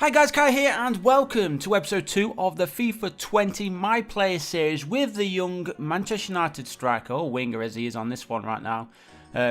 Hi guys, Kai here and welcome to episode 2 of the FIFA 20 My Player series with the young Manchester United striker, or winger as he is on this one right now,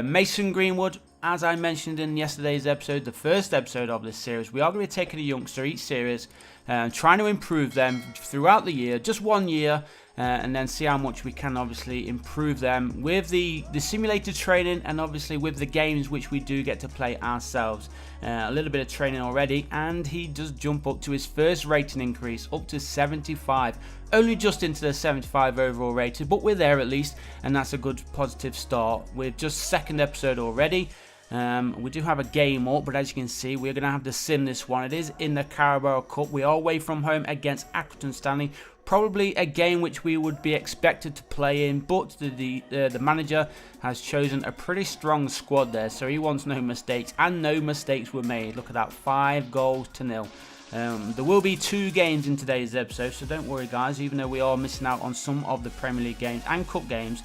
Mason Greenwood. As I mentioned in yesterday's episode, the first episode of this series, we are going to be taking a youngster each series and trying to improve them throughout the year, just 1 year, and then see how much we can obviously improve them with the simulated training and obviously with the games which we do get to play ourselves. A little bit of training already, and he does jump up to his first rating increase up to 75. Only just into the 75 overall rated, but we're there at least, and that's a good positive start. We're just second episode already. We do have a game up, but as you can see, we're going to have to sim this one. It is in the Carabao Cup. We are away from home against Accrington Stanley. Probably a game which we would be expected to play in, but the manager has chosen a pretty strong squad there, so he wants no mistakes, and no mistakes were made. Look at that, 5-0. There will be 2 games in today's episode, so don't worry guys, even though we are missing out on some of the Premier League games and Cup games,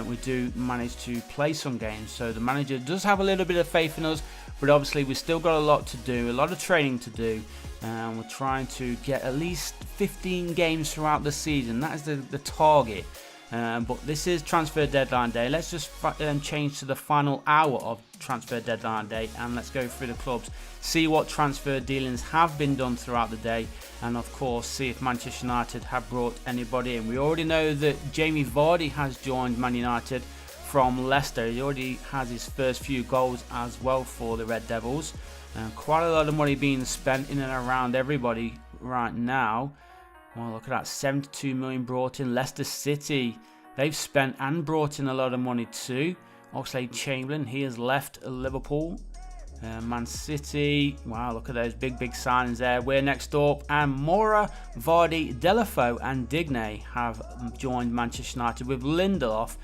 we do manage to play some games. So the manager does have a little bit of faith in us, but obviously we've still got a lot to do, a lot of training to do. We're trying to get at least 15 games throughout the season. That is the target. But this is transfer deadline day. Let's just change to the final hour of transfer deadline day and let's go through the clubs, see what transfer dealings have been done throughout the day, and of course see if Manchester United have brought anybody in. We already know that Jamie Vardy has joined Man United from Leicester. He already has his first few goals as well for the Red Devils. Quite a lot of money being spent in and around everybody right now. Well, look at that, 72 million brought in. Leicester City, they've spent and brought in a lot of money too. Oxlade-Chamberlain, he has left Liverpool. Man City, wow, look at those big signings there. We're next up, and Mora, Vardy, Delafeu and Digne have joined Manchester United with Lindelof.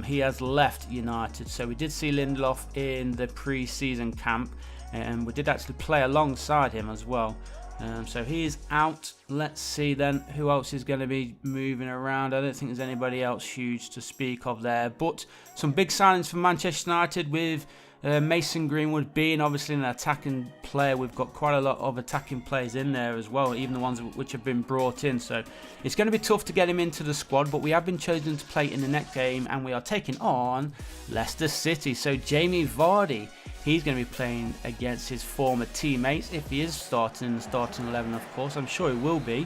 He has left United, so we did see Lindelof in the pre-season camp, and we did actually play alongside him as well. So he is out. Let's see then who else is going to be moving around. I don't think there's anybody else huge to speak of there, but some big signings for Manchester United with Mason Greenwood being obviously an attacking player. We've got quite a lot of attacking players in there as well, even the ones which have been brought in, so it's going to be tough to get him into the squad, but we have been chosen to play in the next game and we are taking on Leicester City. So Jamie Vardy, he's going to be playing against his former teammates, if he is starting in the starting 11, of course. I'm sure he will be.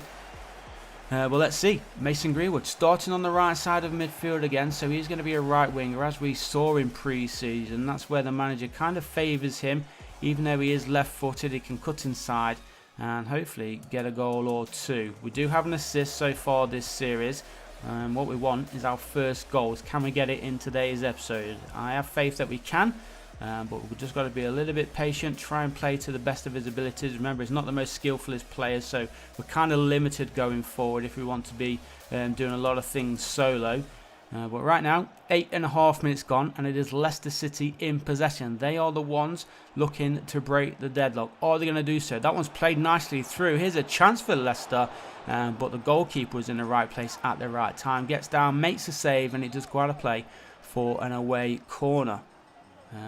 Well, let's see. Mason Greenwood starting on the right side of midfield again, so he's going to be a right winger, as we saw in pre-season. That's where the manager kind of favours him. Even though he is left-footed, he can cut inside and hopefully get a goal or 2. We do have an assist so far this series. What we want is our first goals. Can we get it in today's episode? I have faith that we can. But we've just got to be a little bit patient, try and play to the best of his abilities. Remember, he's not the most skillfulest player, so we're kind of limited going forward if we want to be doing a lot of things solo. But right now, 8.5 minutes gone, and it is Leicester City in possession. They are the ones looking to break the deadlock. Are they going to do so? That one's played nicely through. Here's a chance for Leicester, but the goalkeeper was in the right place at the right time. Gets down, makes a save, and it does go out of play for an away corner.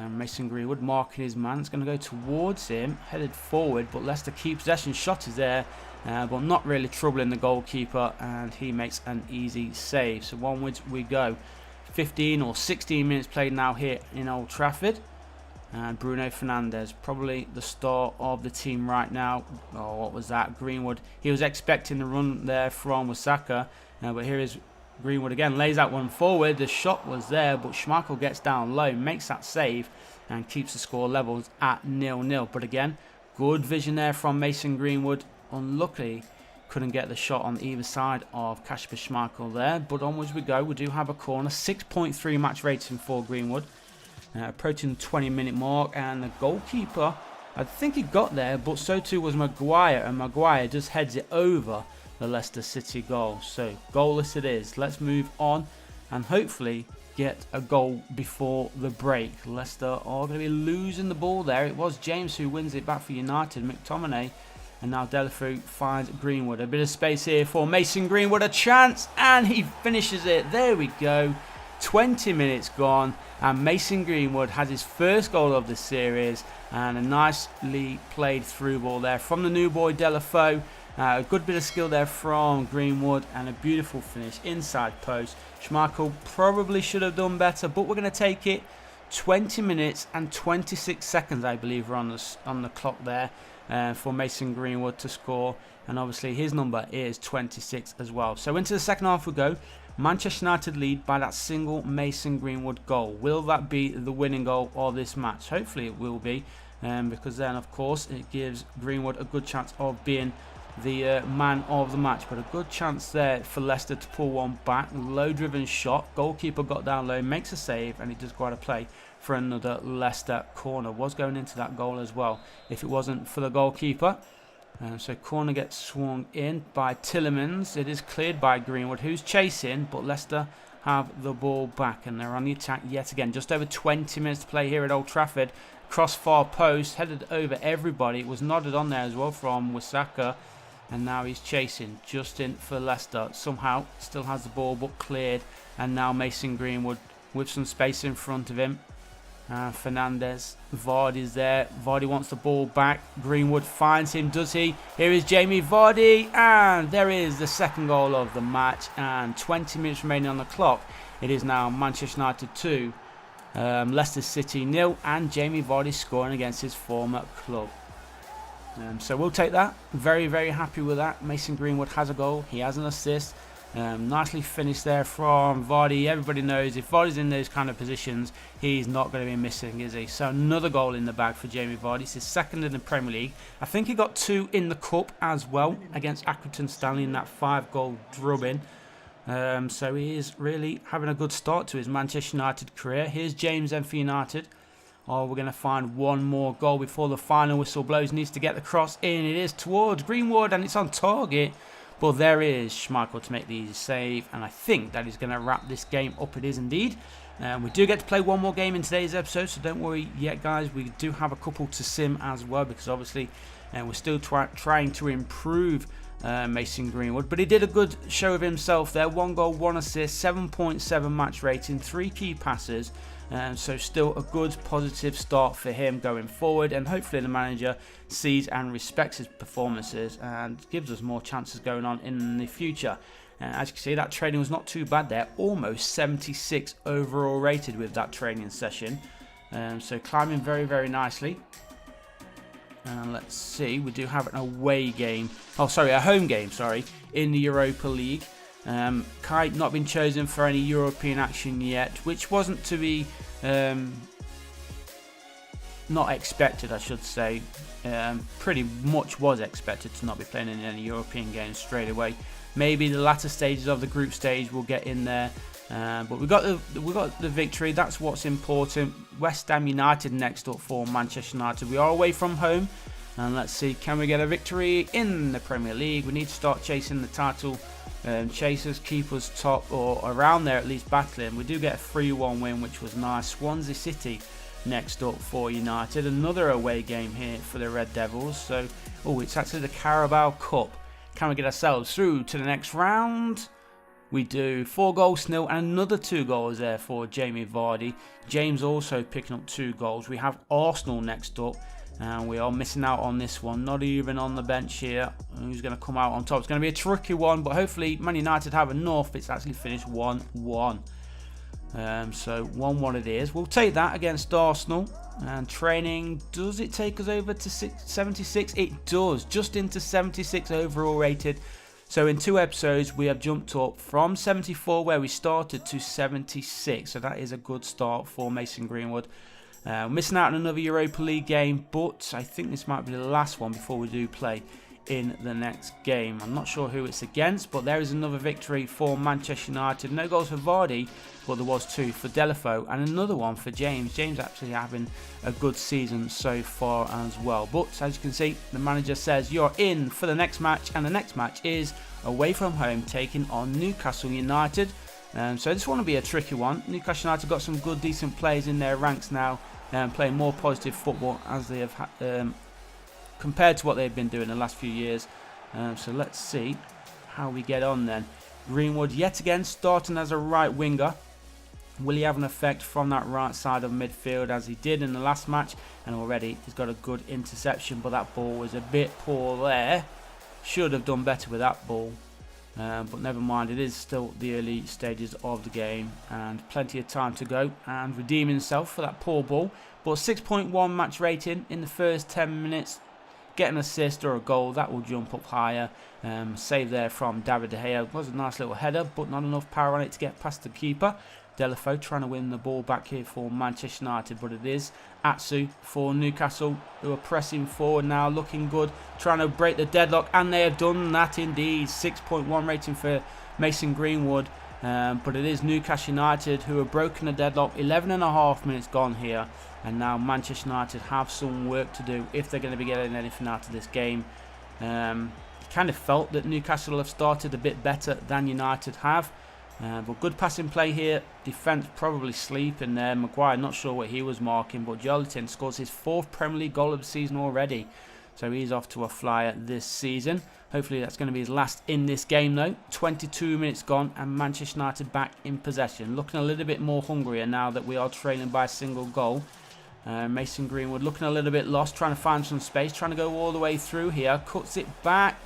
Mason Greenwood marking his man. It's going to go towards him, headed forward, but Leicester keep possession. Shot is there, but not really troubling the goalkeeper, and he makes an easy save. So onwards we go. 15 or 16 minutes played now here in Old Trafford, and Bruno Fernandes, probably the star of the team right now. Oh, what was that? Greenwood, he was expecting the run there from Wasaka, but here is Greenwood again, lays that one forward. The shot was there, but Schmeichel gets down low, makes that save and keeps the score levels at 0-0. But again, good vision there from Mason Greenwood. Unluckily, couldn't get the shot on either side of Kasper Schmeichel there. But onwards we go. We do have a corner. 6.3 match rating for Greenwood. Approaching the 20-minute mark, and the goalkeeper, I think he got there, but so too was Maguire, and Maguire just heads it over the Leicester City goal. So goalless it is. Let's move on and hopefully get a goal before the break. Leicester are going to be losing the ball there. It was James who wins it back for United. McTominay, and now Delafeu finds Greenwood. A bit of space here for Mason Greenwood, a chance, and he finishes it. There we go. 20 minutes gone, and Mason Greenwood has his first goal of the series, and a nicely played through ball there from the new boy Deulofeu. A good bit of skill there from Greenwood, and a beautiful finish inside post. Schmeichel probably should have done better, but we're going to take it. 20 minutes and 26 seconds, I believe, are on the clock there for Mason Greenwood to score, and obviously his number is 26 as well. So into the second half we go. Manchester United lead by that single Mason Greenwood goal. Will that be the winning goal of this match? Hopefully it will be, because then of course it gives Greenwood a good chance of being the man of the match. But a good chance there for Leicester to pull one back. Low driven shot, goalkeeper got down low, makes a save, and he does go out of play for another Leicester corner. Was going into that goal as well if it wasn't for the goalkeeper. So corner gets swung in by Tielemans. It is cleared by Greenwood, who's chasing, but Leicester have the ball back, and they're on the attack yet again. Just over 20 minutes to play here at Old Trafford. Cross far post, headed over everybody. It was nodded on there as well from Wisaka, and now he's chasing just in for Leicester. Somehow still has the ball, but cleared, and now Mason Greenwood with some space in front of him. Fernandes, Vardy's there. Vardy wants the ball back. Greenwood finds him, does he? Here is Jamie Vardy, and there is the second goal of the match, and 20 minutes remaining on the clock. It is now Manchester United 2, Leicester City 0, and Jamie Vardy scoring against his former club. So we'll take that. Very, very happy with that. Mason Greenwood has a goal. He has an assist. Nicely finished there from Vardy. Everybody knows if Vardy's in those kind of positions, he's not going to be missing, is he? So another goal in the bag for Jamie Vardy. It's his second in the Premier League. I think he got 2 in the Cup as well against Accrington Stanley in that 5-goal drubbing. So he is really having a good start to his Manchester United career. Here's James then for United. Oh, we're going to find one more goal before the final whistle blows. Needs to get the cross in. It is towards Greenwood, and it's on target. But there is Schmeichel to make the easy save, and I think that is going to wrap this game up. It is indeed. We do get to play one more game in today's episode, so don't worry yet, guys. We do have a couple to sim as well, because obviously we're still trying to improve Mason Greenwood. But he did a good show of himself there. 1 goal, 1 assist, 7.7 match rating, 3 key passes. So still a good positive start for him going forward, and hopefully the manager sees and respects his performances and gives us more chances going on in the future. As you can see, that training was not too bad there, almost 76 overall rated with that training session. So climbing very, very nicely. And let's see, we do have an away game, a home game, in the Europa League. Kai not been chosen for any European action yet, which wasn't to be not expected, I should say. Pretty much was expected to not be playing in any European games straight away. Maybe the latter stages of the group stage will get in there, but we got the victory. That's what's important. West Ham United next up for Manchester United. We are away from home, and let's see, can we get a victory in the Premier League? We need to start chasing the title. Chasers, keepers top, or around there at least battling. We do get a 3-1 win, which was nice. Swansea City next up for United. Another away game here for the Red Devils. So, it's actually the Carabao Cup. Can we get ourselves through to the next round? We do. 4-0 and another 2 goals there for Jamie Vardy. James also picking up 2 goals. We have Arsenal next up. And we are missing out on this one. Not even on the bench here. Who's going to come out on top? It's going to be a tricky one, but hopefully Man United have enough. It's actually finished 1-1. So 1-1 it is. We'll take that against Arsenal. And training, does it take us over to 76? It does. Just into 76 overall rated. So in 2 episodes, we have jumped up from 74 where we started to 76. So that is a good start for Mason Greenwood. Missing out on another Europa League game, but I think this might be the last one before we do play in the next game. I'm not sure who it's against, but there is another victory for Manchester United. No goals for Vardy, but there was 2 for Deulofeu and another one for James. James actually having a good season so far as well. But as you can see, the manager says you're in for the next match, and the next match is away from home taking on Newcastle United. So this one will be a tricky one. Newcastle United got some good, decent players in their ranks now, playing more positive football as they have compared to what they've been doing the last few years. So let's see how we get on then. Greenwood yet again starting as a right winger. Will he have an effect from that right side of midfield as he did in the last match? And already he's got a good interception, but that ball was a bit poor there. Should have done better with that ball. But never mind, it is still the early stages of the game and plenty of time to go and redeem himself for that poor ball. But 6.1 match rating in the first 10 minutes. Get an assist or a goal, that will jump up higher. Save there from David De Gea. It was a nice little header, but not enough power on it to get past the keeper. Delafeu trying to win the ball back here for Manchester United, but it is Atsu for Newcastle, who are pressing forward now, looking good, trying to break the deadlock, and they have done that indeed. 6.1 rating for Mason Greenwood, but it is Newcastle United who have broken the deadlock. 11.5 minutes gone here, and now Manchester United have some work to do if they're going to be getting anything out of this game. Kind of felt that Newcastle have started a bit better than United have. But good passing play here. Defence probably sleeping there. Maguire, not sure what he was marking, but Joelinton scores his 4th Premier League goal of the season already. So he's off to a flyer this season. Hopefully that's going to be his last in this game though. 22 minutes gone and Manchester United back in possession. Looking a little bit more hungrier now that we are trailing by a single goal. Mason Greenwood looking a little bit lost, trying to find some space, trying to go all the way through here. Cuts it back.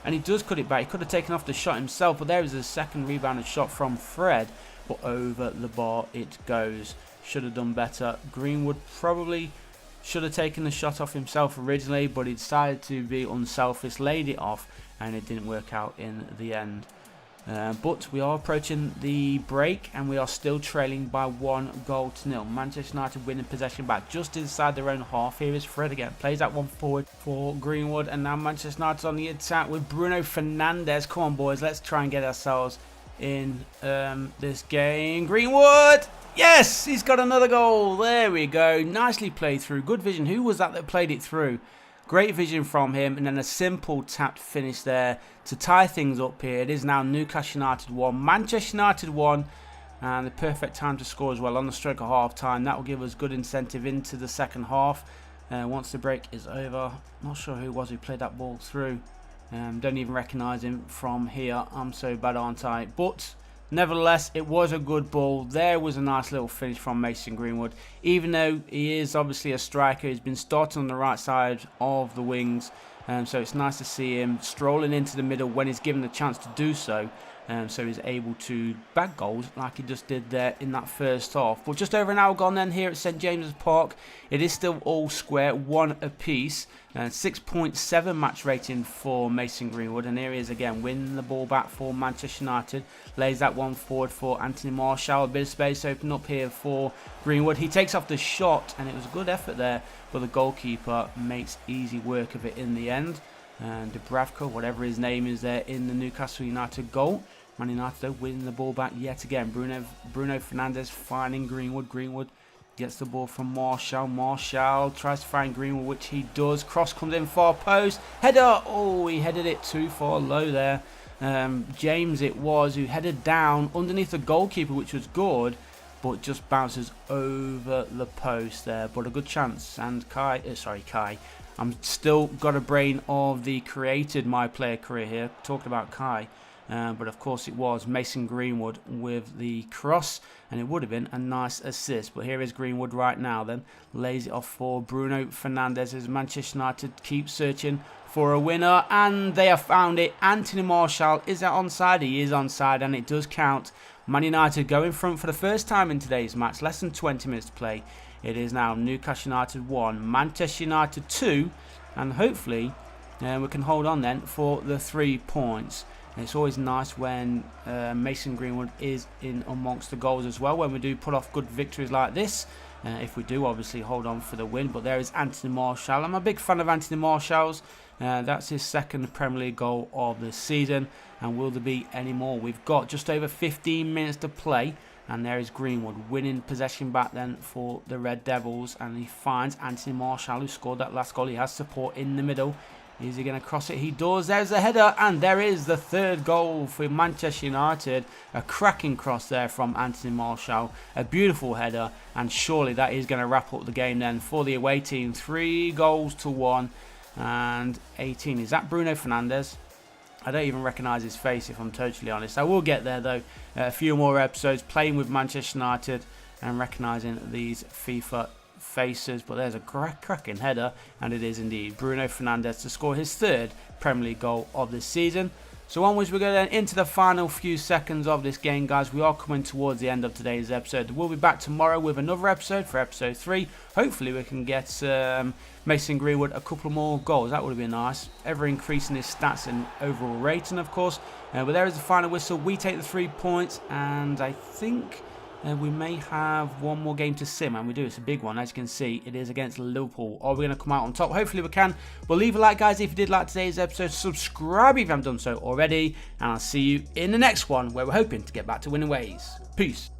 And he does cut it back. He could have taken off the shot himself, but there is a second rebounded shot from Fred. But over the bar it goes. Should have done better. Greenwood probably should have taken the shot off himself originally, but he decided to be unselfish, laid it off, and it didn't work out in the end. But we are approaching the break and we are still trailing by 1-0. Manchester United winning possession back just inside their own half. Here is Fred again, plays that one forward for Greenwood, and now Manchester United on the attack with Bruno Fernandes. Come on boys, let's try and get ourselves in this game. Greenwood, yes, he's got another goal. There we go, nicely played through. Good vision. Who was that played it through? Great vision from him, and then a simple tapped finish there to tie things up here. It is now Newcastle United 1, Manchester United 1, and the perfect time to score as well on the stroke of half time. That will give us good incentive into the second half once the break is over. Not sure who it was who played that ball through. Don't even recognise him from here. I'm so bad, aren't I? But nevertheless, it was a good ball. There was a nice little finish from Mason Greenwood. Even though he is obviously a striker, he's been starting on the right side of the wings. So it's nice to see him strolling into the middle when he's given the chance to do so. So he's able to bag goals like he just did there in that first half. But just over an hour gone then here at St James's Park. It is still all square, 1 apiece. 6.7 match rating for Mason Greenwood, and here he is again winning the ball back for Manchester United. Lays that one forward for Anthony Martial. A bit of space open up here for Greenwood. He takes off the shot, and it was a good effort there, but the goalkeeper makes easy work of it in the end. And Dubravka, whatever his name is there in the Newcastle United goal. Man United though winning the ball back yet again. Bruno Fernandes finding Greenwood. Greenwood gets the ball from Martial. Martial tries to find Greenwood, which he does. Cross comes in, far post. Header. Oh, he headed it too far low there. James it was who headed down underneath the goalkeeper, which was good, but just bounces over the post there. But a good chance. And Kai. I'm still got a brain of the created my player career here. Talking about Kai. But of course it was Mason Greenwood with the cross, and it would have been a nice assist. But here is Greenwood right now then. Lays it off for Bruno Fernandes as Manchester United keep searching for a winner, and they have found it. Anthony Martial, is that onside? He is onside, and it does count. Man United go in front for the first time in today's match. Less than 20 minutes to play. It is now Newcastle United 1, Manchester United 2, and hopefully we can hold on then for the 3 points. And it's always nice when Mason Greenwood is in amongst the goals as well, when we do pull off good victories like this. If we do obviously hold on for the win. But there is Anthony Martial. I'm a big fan of Anthony Martial's. That's his 2nd Premier League goal of the season. And will there be any more? We've got just over 15 minutes to play. And there is Greenwood winning possession back then for the Red Devils. And he finds Anthony Martial, who scored that last goal. He has support in the middle. Is he going to cross it? He does. There's the header, and there is the 3rd goal for Manchester United. A cracking cross there from Anthony Martial. A beautiful header, and surely that is going to wrap up the game then for the away team. 3 goals to 1, and 18. Is that Bruno Fernandes? I don't even recognise his face, if I'm totally honest. I will get there though. A few more episodes playing with Manchester United and recognising these FIFA faces. But there's a cracking header, and it is indeed Bruno Fernandes to score his 3rd Premier League goal of this season. So onwards we go then into the final few seconds of this game, guys. We are coming towards the end of today's episode. We'll be back tomorrow with another episode for episode 3. Hopefully we can get Mason Greenwood a couple more goals. That would be nice. Ever increasing his stats and overall rating, of course. But there is the final whistle. We take the 3 points, and I think we may have one more game to sim, and we do. It's a big one, as you can see. It is against Liverpool. Are we going to come out on top? Hopefully we can. But leave a like, guys, if you did like today's episode. Subscribe if you haven't done so already, and I'll see you in the next one, where we're hoping to get back to winning ways. Peace.